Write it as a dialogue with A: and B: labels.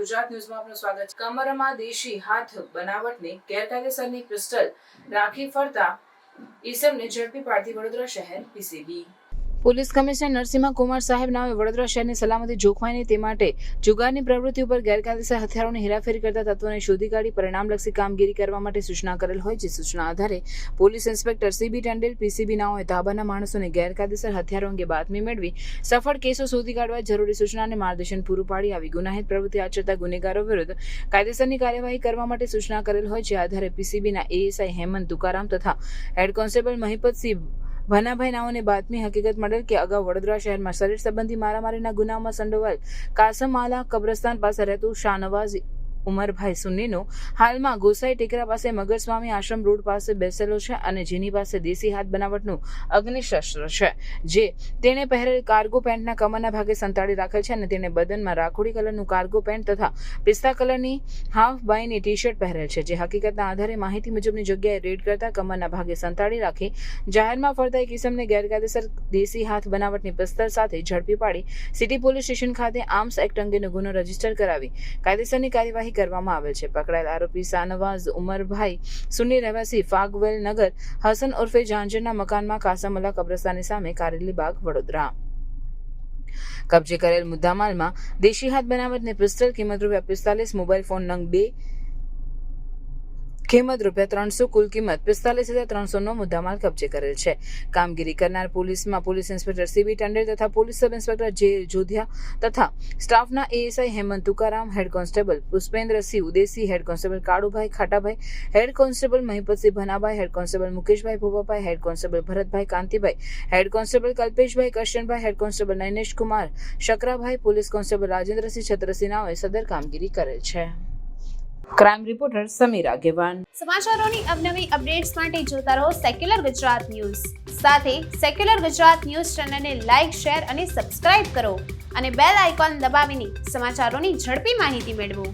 A: ગુજરાત ન્યૂઝમાં આપનું સ્વાગત છે। કમરમાં દેશી હાથ બનાવટની ગેરકાયદેસરની પિસ્તલ રાખી ફરતા ઈસમને ઝડપી પાડતી વડોદરા શહેર PCB. Police commissioner Narsinh Kumar સાહેબ નામે વડોદરા શહેરની સલામતી જોખવાઈને તે માટે જુગારની પ્રવૃત્તિ ઉપર ગેરકાયદેસર હથિયારોની હેરાફેરી કરતા તત્વોને શોધી કાઢી પરિણામલક્ષી કામગીરી કરવા માટે સૂચના કરેલ હોય છે। સૂચના આધારે પોલીસ ઇન્સ્પેક્ટર સીબી ટંડેલ પીસીબી નાઓએ તાબાના માણસોને ગેરકાયદેસર હથિયારો અંગે બાતમી મેળવી સફળ કેસો શોધી કાઢવા જરૂરી સૂચના અને માર્ગદર્શન પૂરું પાડી આવી ગુનાહિત પ્રવૃત્તિ આચરતા ગુનેગારો વિરુદ્ધ કાયદેસરની કાર્યવાહી કરવા માટે સૂચના કરેલ હોય છે। આધારે પીસીબીના એએસઆઈ હેમંત તુકારામ તથા હેડ કોન્સ્ટેબલ મહિપતસિંહ ભનાભાઈ નાઓને બાતમી હકીકત મળેલ કે અગાઉ વડોદરા શહેરમાં શરીર સંબંધી મારામારીના ગુનામાં સંડોવાયેલ કાસમ આલા કબ્રસ્તાન પાસે રહેતું શાહનવાઝ ઉમરભાઈ સુન્નીનો હાલમાં ગોસાઈ ટેકરા પાસે મગરસ્વામી આશ્રમ રોડ પાસે બેસેલો છે અને જેની પાસે દેશી હાથ બનાવટનું અગ્નિશસ્ત્ર છે, જે તેણે પહેરેલ કાર્ગો પેન્ટના કમરના ભાગે સંતાડી રાખેલ છે અને તેણે બદનમાં રાખોડી કલરનું કાર્ગો પેન્ટ તથા પિસ્તા કલરની હાફ બાયની ટી શર્ટ પહેરેલ છે। જે હકીકતના આધારે માહિતી મુજબની જગ્યાએ રેડ કરતા કમરના ભાગે સંતાડી રાખી જાહેરમાં ફરતા એક ઇસમને ગેરકાયદેસર દેશી હાથ બનાવટની પિસ્તલ સાથે ઝડપી પાડી સિટી પોલીસ સ્ટેશન ખાતે આર્મ્સ એક્ટ અંગેનો ગુનો રજીસ્ટર કરાવી કાયદેસરની કાર્યવાહી કરવામાં આવેલ છે। પકડાયેલ આરોપી શાહનવાઝ ઉમરભાઈ સુન્ની રહેવાસી ફાગવેલ નગર હસન ઉર્ફે જાંજરના મકાનમાં કાસમલા કબ્રસ્તાની સામે કારેલીબાગ વડોદરા। કબજે કરેલ મુદ્દામાલમાં દેશી હાથ બનાવટની પિસ્તલ કિંમત ₹45, મોબાઈલ ફોન નંગ 2 કિંમત ₹300, કુલ કિંમત 45,300નો મુદ્દામાલ કબજે કરેલ છે। કામગીરી કરનાર પોલીસમાં પોલીસ ઇન્સ્પેક્ટર સીબી ટંડેલ તથા પોલીસ સબ ઇન્સ્પેક્ટર જે જોધિયા તથા સ્ટાફના ASI Hemant Tukaram, head constable Pushpendrasinh Udesi, head constable Kalubhai Khatabhai, head constable Mahipatsinh Bhanabhai, head constable Mukeshbhai Bhopabhai, head constable Bharatbhai Kantibhai, head constable Kalpeshbhai Karshanbhai, head constable Nainesh Kumar Shakrabhai, police constable Rajendrasinh Chhatrasinh નાઓએ સદર કામગીરી કરેલ છે। ક્રાઇમ રિપોર્ટર સમીર આગેવાન।
B: સમાચારોની અવનવી અપડેટ્સ માટે જોતા રહો સેક્યુલર ગુજરાત ન્યૂઝ। સાથે સેક્યુલર ગુજરાત ન્યૂઝ ચેનલને લાઇક, શેર અને સબસ્ક્રાઇબ કરો અને બેલ આઇકોન દબાવીને સમાચારોની ઝડપી માહિતી મેળવો।